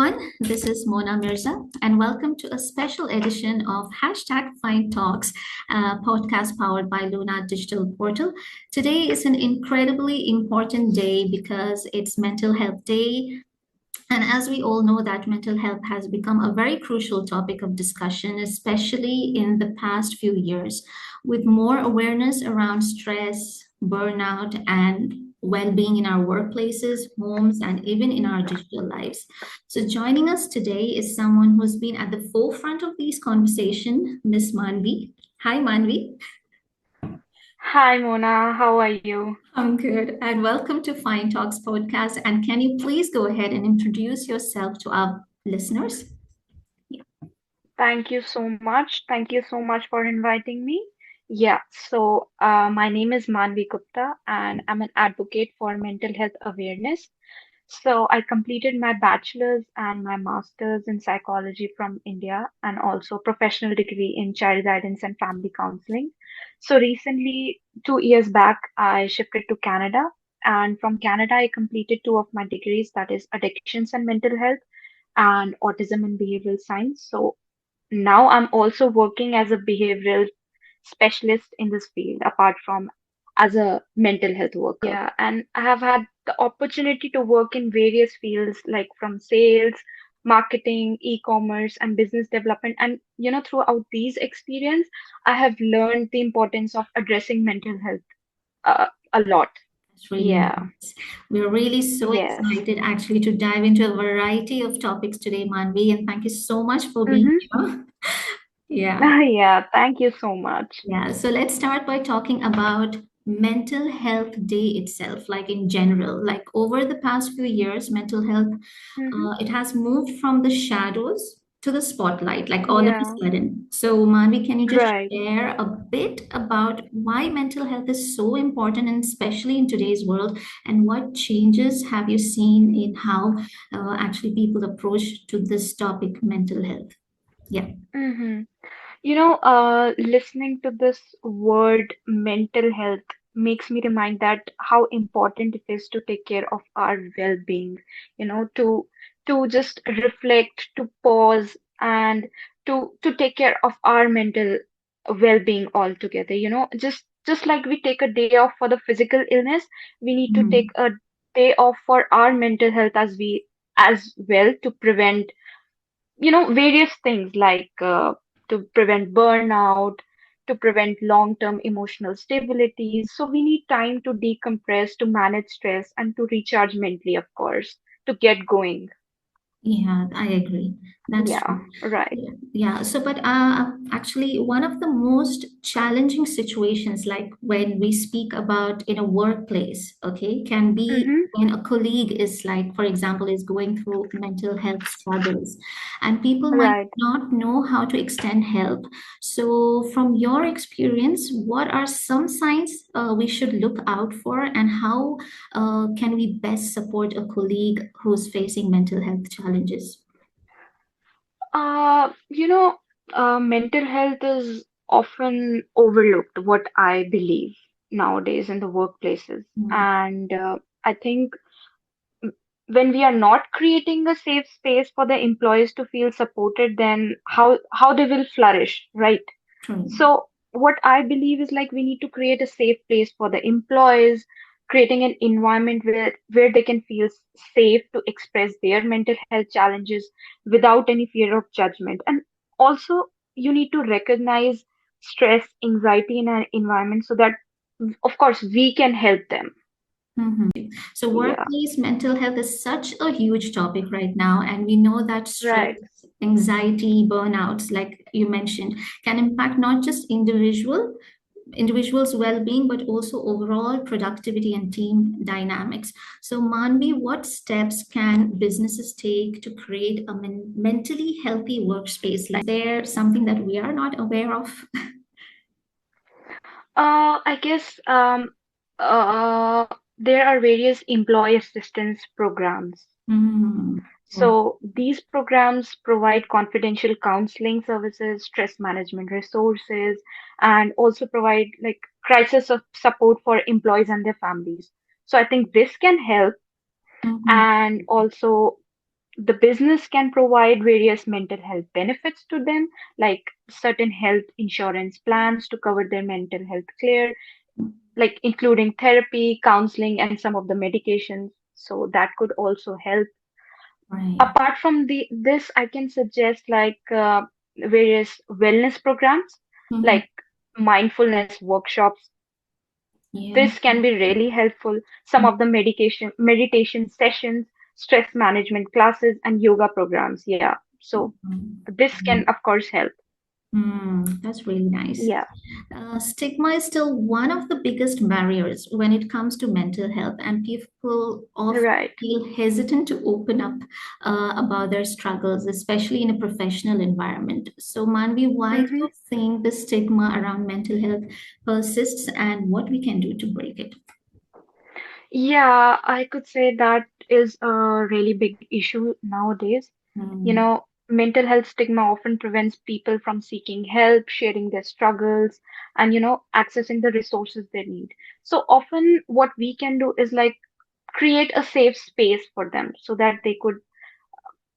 everyone. This is Mona Mirza, and welcome to a special edition of #FyindTalks, a podcast powered by Luna Digital Portal. Today is an incredibly important day because it's Mental Health Day. And as we all know, that mental health has become a very crucial topic of discussion, especially in the past few years, with more awareness around stress, burnout, and well-being in our workplaces, homes, and even in our digital lives. So joining us today is someone who's been at the forefront of these conversations, Miss Manvi. Hi, Manvi. Hi Mona, how are you? I'm good, and welcome to Fine Talks podcast. And can you please go ahead and introduce yourself to our listeners? Yeah. Thank you so much. Thank you so much for inviting me. My name is Manvi Gupta and I'm an advocate for mental health awareness. So I completed my bachelor's and my master's in psychology from India and also professional degree in child guidance and family counseling. So recently, 2 years back, I shifted to Canada, and from Canada, I completed two of my degrees, that is addictions and mental health and autism and behavioral science. So now I'm also working as a behavioral specialist in this field, apart from as a mental health worker. Yeah, and I have had the opportunity to work in various fields like from sales, marketing, e-commerce, and business development. And throughout these experience, I have learned the importance of addressing mental health a lot. That's really Yeah. nice. We're really so Yes. excited actually to dive into a variety of topics today, Manvi, and thank you so much for being Mm-hmm. here. Yeah. Yeah. Thank you so much. Yeah, so let's start by talking about Mental Health Day itself, like in general. Like over the past few years, mental health, Mm-hmm. it has moved from the shadows to the spotlight, like all of a Yeah. sudden. So, Manvi, can you just Right. share a bit about why mental health is so important, and especially in today's world, and what changes have you seen in how actually people approach to this topic, mental health? Yeah. Mm-hmm. Listening to this word mental health makes me remind that how important it is to take care of our well-being, to just reflect, to pause, and to take care of our mental well-being altogether. Just like we take a day off for the physical illness, we need to take Mhm. a day off for our mental health as well to prevent various things like to prevent burnout, to prevent long-term emotional stability. So we need time to decompress, to manage stress, and to recharge mentally, of course, to get going. Yeah, I agree. That's Yeah, true. right. Yeah, yeah. So, but actually, one of the most challenging situations, like when we speak about in a workplace, okay, can be Mm-hmm. when a colleague is like, for example, is going through mental health struggles, and people might Right. not know how to extend help. So, from your experience, what are some signs we should look out for, and how can we best support a colleague who's facing mental health challenges? Uh, you know, Mental health is often overlooked, what I believe nowadays in the workplaces. Mm, And I think when we are not creating a safe space for the employees to feel supported, then how they will flourish, right? true. So what I believe is like we need to create a safe place for the employees, creating an environment where they can feel safe to express their mental health challenges without any fear of judgment. And also you need to recognize stress, anxiety in an environment so that of course we can help them. Mhm. So, Yeah, workplace mental health is such a huge topic right now, and we know that stress, right. anxiety, burnouts, like you mentioned, can impact not just individuals' well-being, but also overall productivity and team dynamics. So, Manvi, what steps can businesses take to create a mentally healthy workspace? Like, is there something that we are not aware of? I guess there are various employee assistance programs. Mm, So these programs provide confidential counseling services, stress management resources, and also provide like crisis of support for employees and their families. So I think this can help. mhm. And also the business can provide various mental health benefits to them, like certain health insurance plans to cover their mental health care, like including therapy, counseling, and some of the medications. So that could also help. Right. Apart from this, I can suggest like various wellness programs, Mm-hmm. like mindfulness workshops. Yeah. This can be really helpful. Some of the meditation sessions, stress management classes, and yoga programs. Yeah. So this can, Mm-hmm. of course, help. That's really nice. Yeah. Stigma is still one of the biggest barriers when it comes to mental health, and people often Right. feel hesitant to open up about their struggles, especially in a professional environment. So, Manvi, why do Mm-hmm. you think the stigma around mental health persists, and what we can do to break it? Yeah, I could say that is a really big issue nowadays. You Mm, know, mental health stigma often prevents people from seeking help, sharing their struggles, and, accessing the resources they need. So often, what we can do is like create a safe space for them so that they could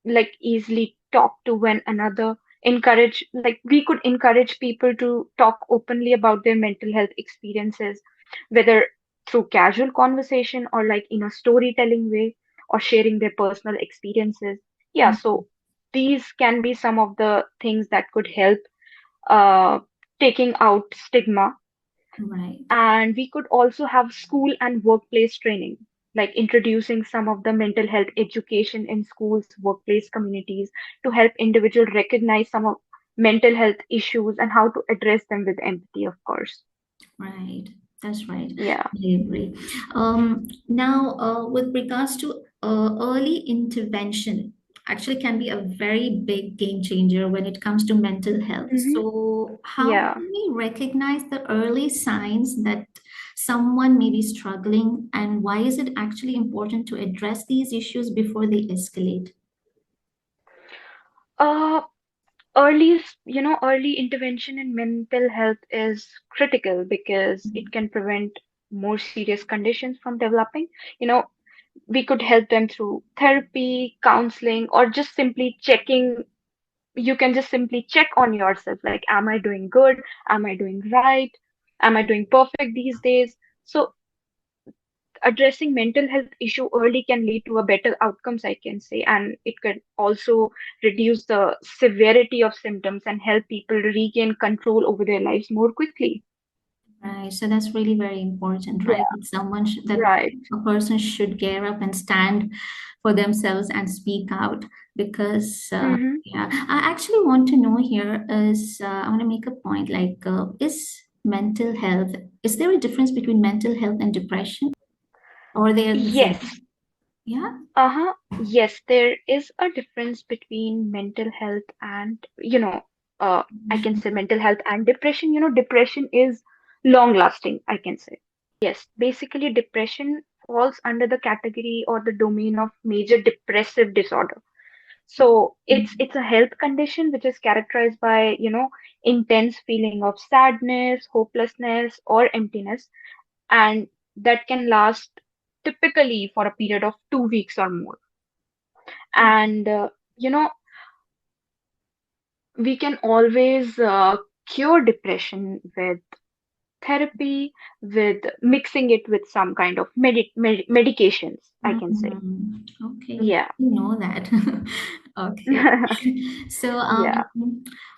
like easily talk to one another, encourage, like we could encourage people to talk openly about their mental health experiences, whether through casual conversation or like in a storytelling way or sharing their personal experiences. Yeah, mm, so these can be some of the things that could help uh, taking out stigma. right. And we could also have school and workplace training, like introducing some of the mental health education in schools, workplace communities to help individuals recognize some of mental health issues and how to address them with empathy, of course. Right, that's right. Yeah. I agree. Now, with regards to early intervention, actually can be a very big game changer when it comes to mental health. Hmm. So, how Yeah. can we recognize the early signs that someone may be struggling, and why is it actually important to address these issues before they escalate? Uh, early intervention in mental health is critical because it can prevent more serious conditions from developing. You know, we could help them through therapy, counseling, or just simply checking. You can just simply check on yourself, like, am I doing good? Am I doing right? Am I doing perfect these days? So addressing mental health issue early can lead to a better outcomes, I can say, and it can also reduce the severity of symptoms and help people regain control over their lives more quickly. Right, so that's really very important, right? Yeah. That someone that Right. a person should gear up and stand for themselves and speak out because, Mm-hmm. yeah, I actually want to know here is I want to make a point like, is mental health, is there a difference between mental health and depression, or they are the Yes. same? Yeah. Uh-huh. Yes, there is a difference between mental health and, I can say mental health and depression. Depression is long lasting, I can say. Yes, basically depression falls under the category or the domain of major depressive disorder. So it's a health condition which is characterized by, intense feeling of sadness, hopelessness, or emptiness, and that can last typically for a period of 2 weeks or more. And we can always cure depression with therapy, with mixing it with some kind of medications, I can say. Okay, Yeah. you know that. Okay. So, Yeah.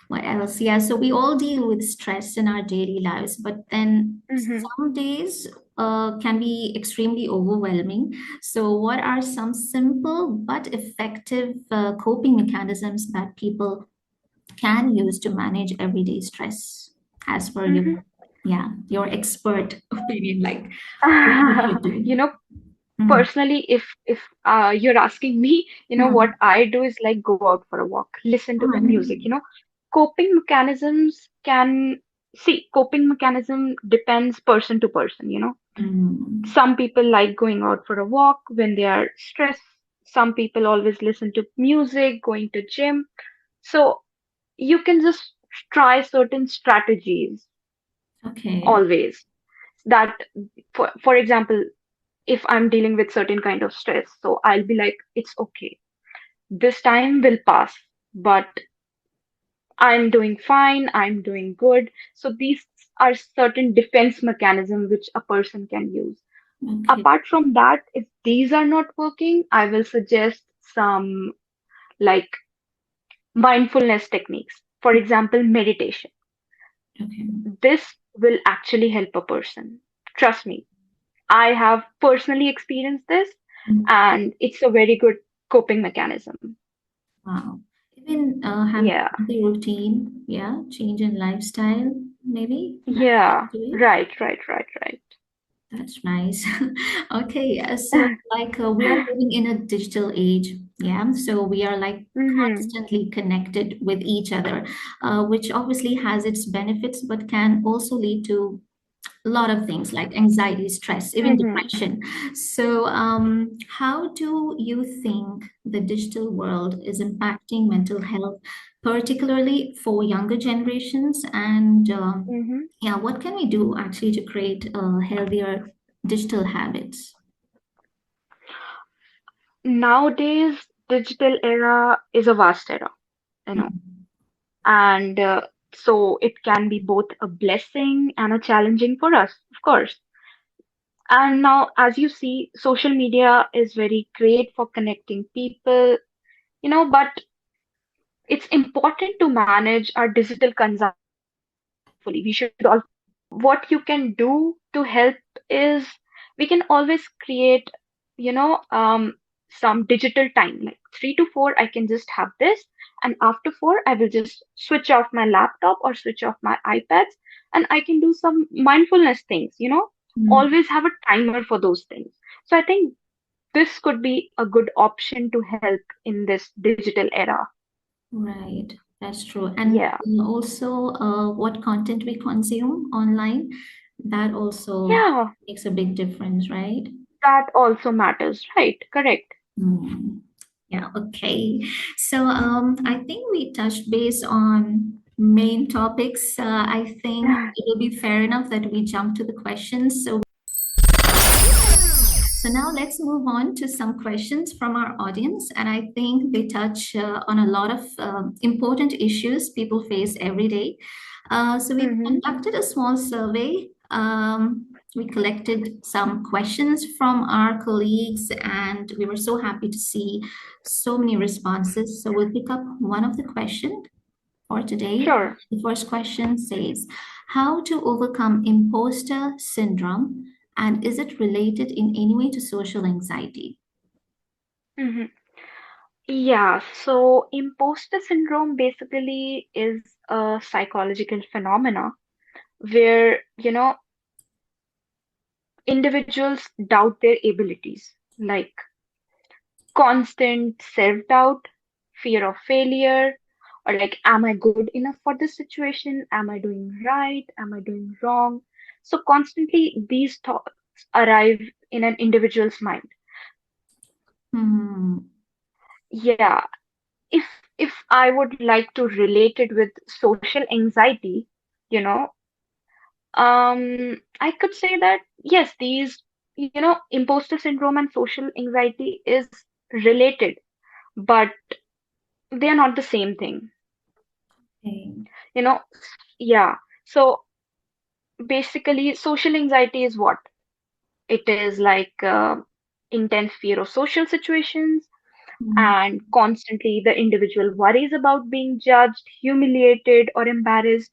what else? Yeah, so we all deal with stress in our daily lives, but then Hmm. some days can be extremely overwhelming. So, what are some simple but effective coping mechanisms that people can use to manage everyday stress, as per your, Hmm. yeah, your expert opinion, like what we should do? You know, Mm, personally, if you're asking me, what mm, I do is like go out for a walk, listen to music. mm, Coping mechanisms can see coping mechanism depends person to person. mm. Some people like going out for a walk when they are stressed. Some people always listen to music, going to gym. So you can just try certain strategies Okay. always. That, for example, if I'm dealing with certain kind of stress, so I'll be like, it's okay. this time will pass, but I'm doing fine, I'm doing good. So these are certain defense mechanism which a person can use. Okay. Apart from that, if these are not working, I will suggest some like mindfulness techniques. For example, meditation. Okay. This will actually help a person. Trust me, I have personally experienced this, Mm. and it's a very good coping mechanism. Wow. Even having Yeah, the routine, yeah, change in lifestyle, maybe that yeah, to it. right, right, right, right. That's nice. Okay, so like we are living in a digital age, yeah. So we are like Mm-hmm, constantly connected with each other, which obviously has its benefits, but can also lead to a lot of things like anxiety, stress, even mm-hmm, depression. So, how do you think the digital world is impacting mental health, particularly for younger generations? And mm-hmm. yeah, what can we do actually to create healthier digital habits? Nowadays, digital era is a vast era, you know, Mhm. and so it can be both a blessing and a challenging for us, of course. And now, as you see, social media is very great for connecting people, but it's important to manage our digital consumption mindfully. We should all what you can do to help is we can always create, you know, some digital time, like 3 to 4, I can just have this, and after 4, I will just switch off my laptop or switch off my iPads, and I can do some mindfulness things, Mm. always have a timer for those things. So I think this could be a good option to help in this digital era. Right, that's true. And Yeah. also, what content we consume online, that also Yeah, makes a big difference, right? that also matters, right? Correct. Hmm. Yeah, okay. So I think we touched base on main topics. I think it will be fair enough that we jump to the questions. So now let's move on to some questions from our audience. And I think they touch on a lot of important issues people face every day. So we Mm-hmm. conducted a small survey. We collected some questions from our colleagues, and we were so happy to see so many responses. So we'll pick up one of the questions for today. Sure. The first question says, how to overcome imposter syndrome, and is it related in any way to social anxiety? Mm-hmm. Yeah, so imposter syndrome basically is a psychological phenomena where, individuals doubt their abilities, like constant self-doubt, fear of failure, or like, am I good enough for this situation? Am I doing right? Am I doing wrong? So constantly these thoughts arrive in an individual's mind. Hmm. Yeah, if I would like to relate it with social anxiety, you know, I could say that yes, these, imposter syndrome and social anxiety is related, but they are not the same thing. Okay. You know, yeah. So basically, social anxiety is what? It is like intense fear of social situations, Hmm. and constantly the individual worries about being judged, humiliated, or embarrassed.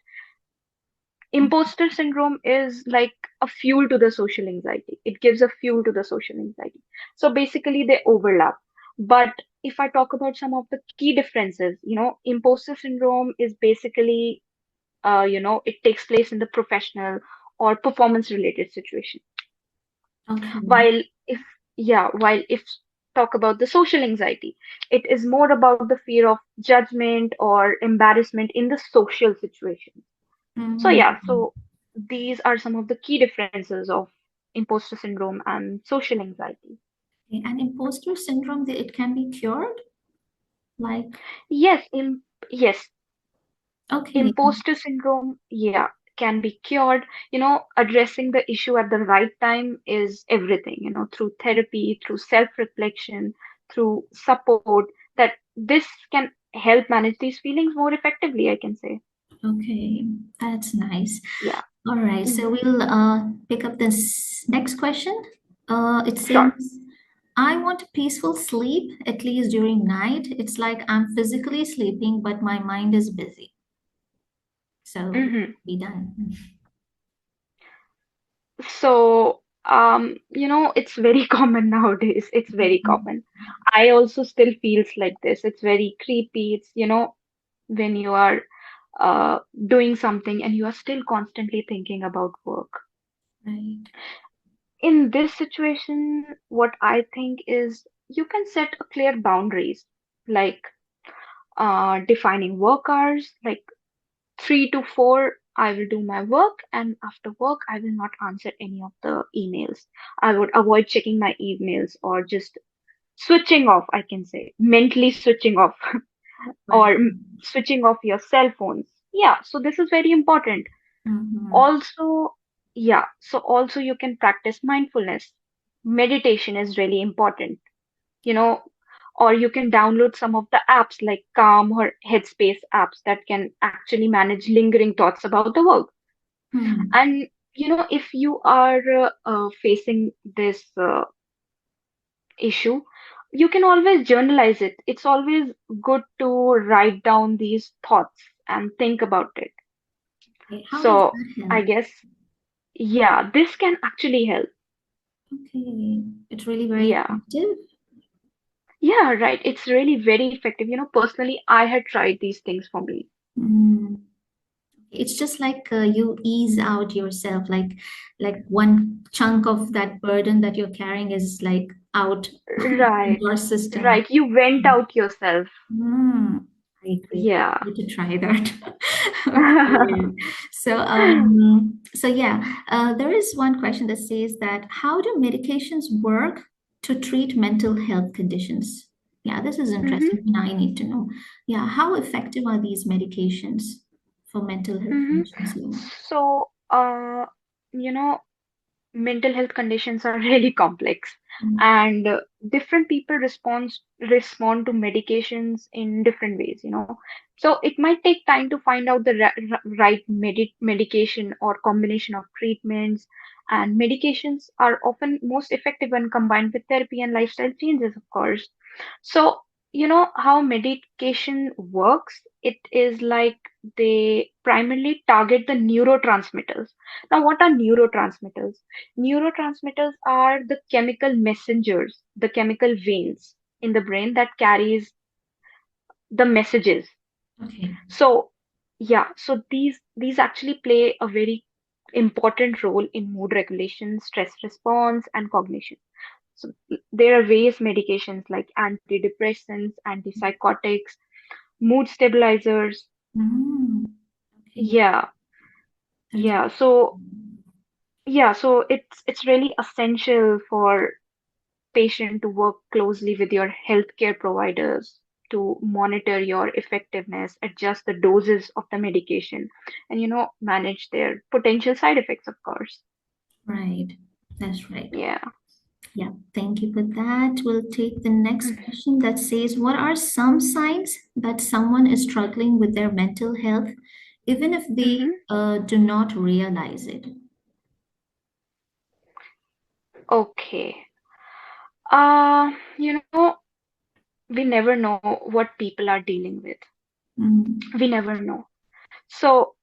Imposter syndrome is like a fuel to the social anxiety. It gives a fuel to the social anxiety. So basically, they overlap. But if I talk about some of the key differences, imposter syndrome is basically, it takes place in the professional or performance related situation. Okay. While if, yeah, while if talk about the social anxiety, it is more about the fear of judgment or embarrassment in the social situation. So Hmm. yeah, so these are some of the key differences of imposter syndrome and social anxiety. Okay. And imposter syndrome, it can be cured? Like, Yes, yes, okay. imposter syndrome, yeah, can be cured. Addressing the issue at the right time is everything, through therapy, through self-reflection, through support, that this can help manage these feelings more effectively, I can say. Okay, that's nice. Yeah. All right, so Hmm. we'll pick up this next question. It Sure. says, I want a peaceful sleep, at least during night. It's like I'm physically sleeping, but my mind is busy. So Hmm. be done. So, it's very common nowadays. It's very common. I also still feels like this. It's very creepy. It's, when you are doing something and you are still constantly thinking about work. Right. In this situation, what I think is you can set a clear boundaries, like defining work hours, like 3 to 4, I will do my work, and after work, I will not answer any of the emails. I would avoid checking my emails or just switching off, I can say, mentally switching off, Right. or switching off your cell phones. Yeah, so this is very important. Mm-hmm. Also, yeah, so also you can practice mindfulness. Meditation is really important, you know, or you can download some of the apps like Calm or Headspace apps that can actually manage lingering thoughts about the work. Hmm. And, if you are facing this issue, you can always journalize it. It's always good to write down these thoughts and think about it. Okay. How does So that I help? guess, yeah, this can actually help. Okay. It's really very Yeah. effective. Yeah, right. It's really very effective. Personally, I had tried these things for me. Mm. It's just like you ease out yourself, like one chunk of that burden that you're carrying is like out in Right. your system. Right. You went out yourself. Mm, I agree. Yeah. I need to try that. Okay. So yeah, there is one question that says that how do medications work to treat mental health conditions? Yeah, this is Mm-hmm. interesting, and I need to know. Yeah, how effective are these medications for mental health Mm-hmm. conditions? Yeah. So, you know, mental health conditions are really complex, Mm, and different people respond to medications in different ways, so it might take time to find out the right medication or combination of treatments, and medications are often most effective when combined with therapy and lifestyle changes, of course. So, how medication works, it is like they primarily target the neurotransmitters. Now, what are neurotransmitters? Neurotransmitters are the chemical messengers, the chemical veins in the brain that carries the messages. okay. So, yeah, so these actually play a very important role in mood regulation, stress response, and cognition. So there are various medications like antidepressants, antipsychotics, mood stabilizers. Mm, okay. Yeah, That's yeah. So it's really essential for patient to work closely with your healthcare providers to monitor your effectiveness, adjust the doses of the medication, and manage their potential side effects, of course. right. That's right. Yeah. Yeah, thank you for that. We'll take the next question that says, what are some signs that someone is struggling with their mental health, even if they Mm-hmm. do not realize it? Okay. We never know what people are dealing with. Mm, We never know. So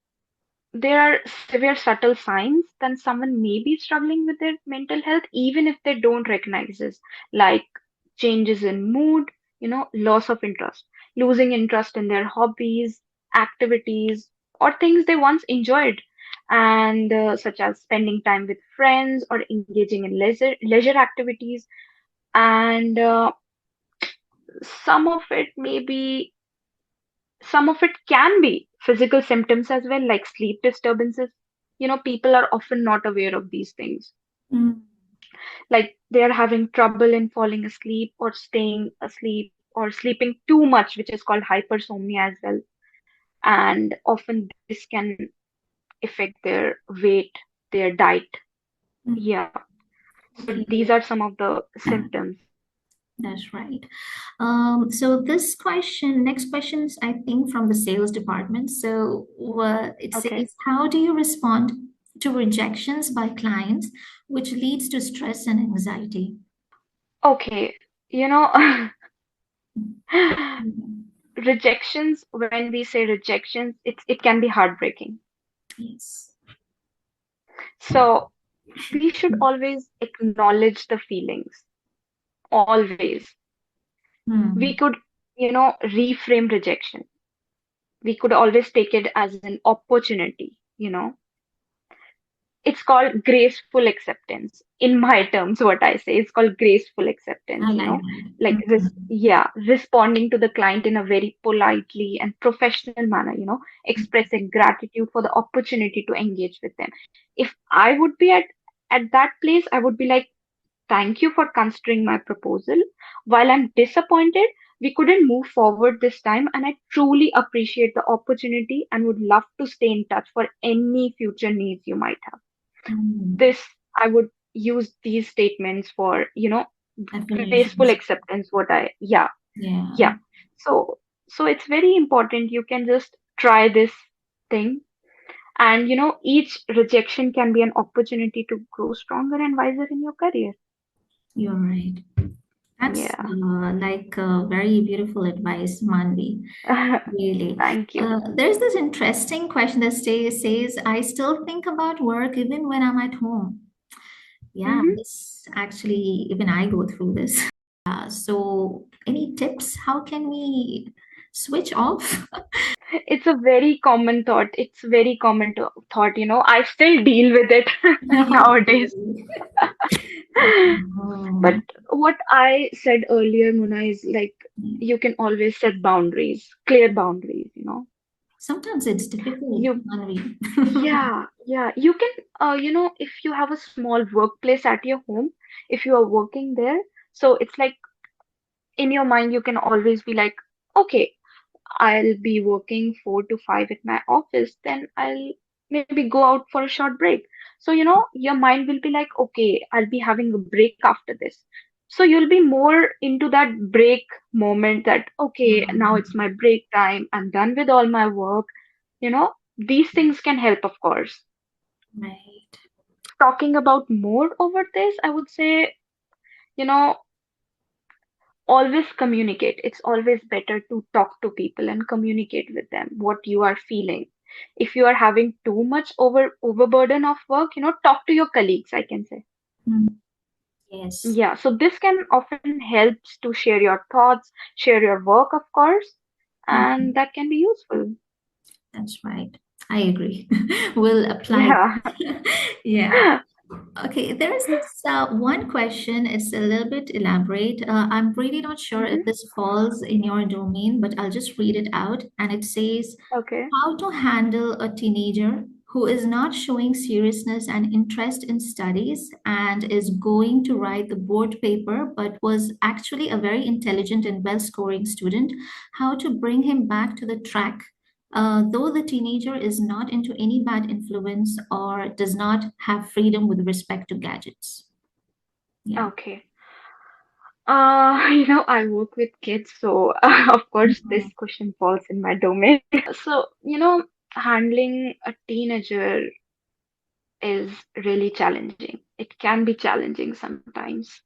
there are severe subtle signs that someone may be struggling with their mental health, even if they don't recognize this, like changes in mood, loss of interest, losing interest in their hobbies, activities, or things they once enjoyed, and such as spending time with friends or engaging in leisure activities. And some of it may be some of it can be physical symptoms as well, like sleep disturbances. People are often not aware of these things. mm, Like they're having trouble in falling asleep or staying asleep or sleeping too much, which is called hypersomnia as well. And often this can affect their weight, their diet. mm. Yeah. So these Okay. are some of the symptoms. That's right. So this question, next question is, I think, from the sales department. So it Okay. says, how do you respond to rejections by clients, which leads to stress and anxiety? Okay. You know, Mhm. rejections, when we say rejections, it can be heartbreaking. Yes. So we should always acknowledge the feelings, always. We Hmm. could, reframe rejection. We could always take it as an opportunity. It's called graceful acceptance. In my terms, what I say is called graceful I acceptance. like that. Like Mhm. responding to the client in a very politely and professional manner, expressing gratitude for the opportunity to engage with them. If I would be at that place, I would be like, thank you for considering my proposal. While I'm disappointed, we couldn't move forward this time, and I truly appreciate the opportunity and would love to stay in touch for any future needs you might have. Mhm. This, I would use these statements for, graceful Affirmations. acceptance. Yeah. Yeah, So it's very important. You can just try this thing, and each rejection can be an opportunity to grow stronger and wiser in your career. you're right. That's Yeah. like very beautiful advice, Manvi. Really. Thank you. There's this interesting question that says, I still think about work even when I'm at home. Yeah, Hmm. this actually, even I go through this. So, any tips? How can we switch off? It's a very common thought. It's very common thought. I still deal with it nowadays. But Oh, what I said earlier, Muna, is like yeah. you can always set boundaries, clear boundaries. Sometimes it's difficult, You, Manvi. yeah. You can, if you have a small workplace at your home, if you are working there, so it's like in your mind, you can always be like, okay, I'll be working 4 to 5 at my office, then I'll maybe go out for a short break. So, your mind will be like, okay, I'll be having a break after this. So you'll be more into that break moment that, okay, now it's my break time. I'm done with all my work. These things can help, of course. Right. Talking about more over this, I would say, you know, always communicate. It's always better to talk to people and communicate with them what you are feeling. If you are having too much overburden of work, talk to your colleagues, I can say. Mm, yes, Yeah, so this can often helps to share your thoughts, share your work, of course, and mm, that can be useful. that's right. I agree. We'll apply. Yeah. Yeah. Okay, there is this one question. It's a little bit elaborate. I'm really not sure if Hmm. this falls in your domain, but I'll just read it out. And it says, Okay. how to handle a teenager who is not showing seriousness and interest in studies and is going to write the board paper, but was actually a very intelligent and well-scoring student. How to bring him back to the track, though the teenager is not into any bad influence or does not have freedom with respect to gadgets. Yeah. Okay. I work with kids, so of course this Mhm. question falls in my domain. So, handling a teenager is really challenging. It can be challenging sometimes.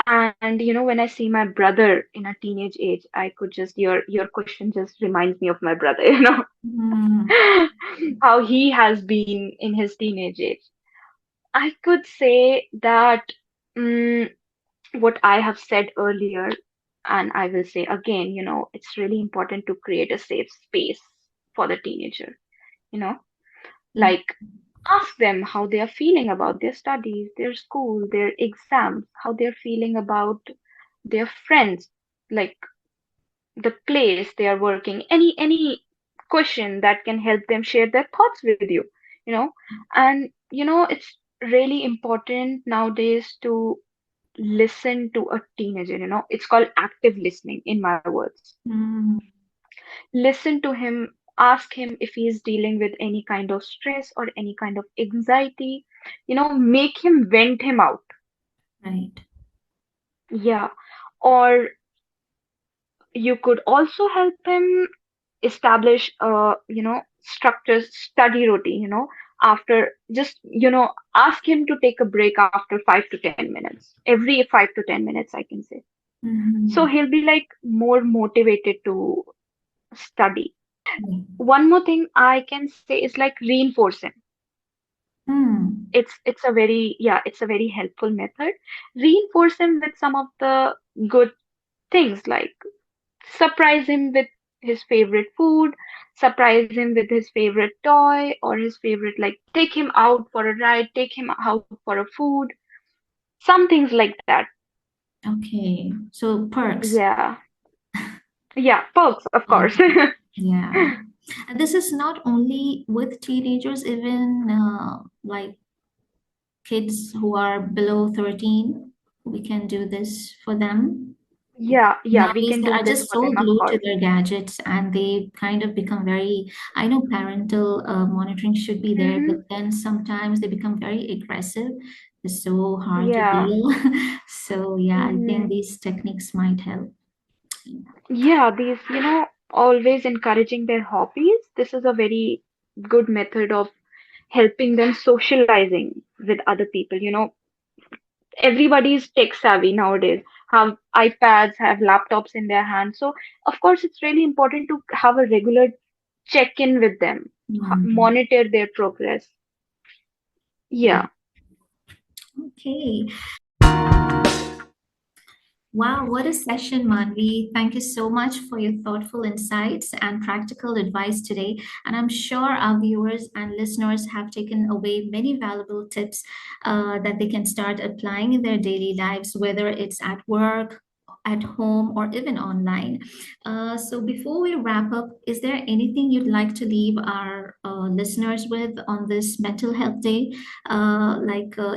And when I see my brother in a teenage age, I could just your question just reminds me of my brother, Mhm. how he has been in his teenage age. I could say that mm what I have said earlier, and I will say again, it's really important to create a safe space for the teenager, you know, Mhm. like ask them how they are feeling about their studies, their school, their exams, how they're feeling about their friends, like the place they are working, any question that can help them share their thoughts with you know, and it's really important nowadays to listen to a teenager. It's called active listening, in my words. Mhm. Listen to him, ask him if he is dealing with any kind of stress or any kind of anxiety. Make him vent him out. Right. Yeah. Or you could also help him establish a, structured study routine, after just, ask him to take a break after 5 to 10 minutes, every 5 to 10 minutes, I can say. So Mhm. he'll be like more motivated to study. Yeah. One more thing I can say is like reinforce him. Mm. It's a very, yeah, it's a very helpful method. Reinforce him with some of the good things, like surprise him with his favorite food, surprise him with his favorite toy or his favorite, like take him out for a ride, take him out for a food, some things like that. Okay. So perks. Yeah. Yeah, perks, of Yeah. course. Yeah. And this is not only with teenagers, even like kids who are below 13, we can do this for them. Yeah, yeah, we Nowadays, can they do are this just for so them, of glued to course. their gadgets and they kind of become very, I know parental monitoring should be there, but Mm-hmm. then sometimes they become very aggressive. It's so hard to Yeah. deal. So, yeah, I think Mm-hmm. these techniques might help. Yeah, these, always encouraging their hobbies. This is a very good method of helping them socializing with other people. Everybody's tech savvy nowadays, have iPads, have laptops in their hands. So, of course, it's really important to have a regular check in with them, Mhm. monitor their progress. Yeah. Yeah, Okay. Wow, what a session, Manvi. Thank you so much for your thoughtful insights and practical advice today. And I'm sure our viewers and listeners have taken away many valuable tips that they can start applying in their daily lives, whether it's at work, at home, or even online. So before we wrap up, is there anything you'd like to leave our listeners with on this Mental Health Day?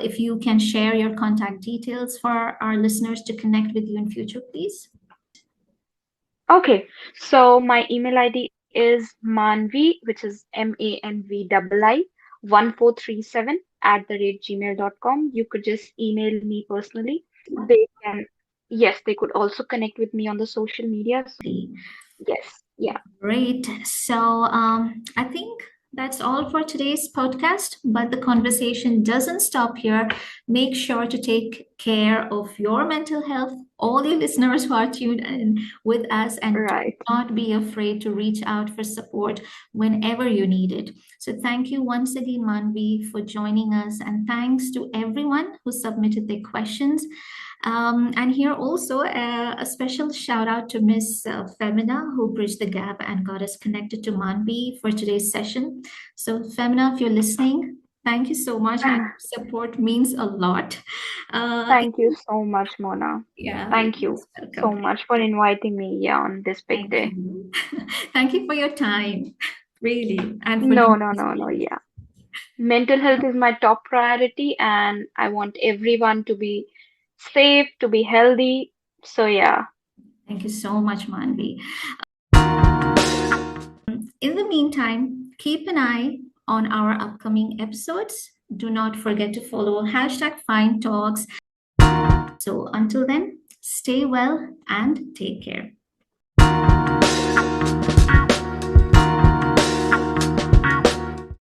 If you can share your contact details for our listeners to connect with you in future, please. okay. So my email ID is Manvi, which is MANVII 1437 @gmail.com. You could just email me personally. They can, yes, they could also connect with me on the social media. So yes, yeah, Great. So I think that's all for today's podcast, but the conversation doesn't stop here. Make sure to take care of your mental health, all you listeners who are tuned in with us, and do right. not be afraid to reach out for support whenever you need it. So thank you once again, Manvi, for joining us, and thanks to everyone who submitted their questions. And here also a special shout out to Miss Femina who bridged the gap and got us connected to Manvi for today's session. So Femina, if you're listening, thank you so much, and your support means a lot. Uh, Thank you so much, Mona. yeah, you're Thank you most welcome. so much for inviting me, yeah, on this big Thank day. you. Thank you for your time, really, and for No, doing no, this. no, no, yeah. Mental health is my top priority, and I want everyone to be safe, to be healthy. So, yeah, Thank you so much, Manvi. In the meantime, keep an eye on our upcoming episodes. Do not forget to follow hashtag FyindTalks. So until then, stay well and take care.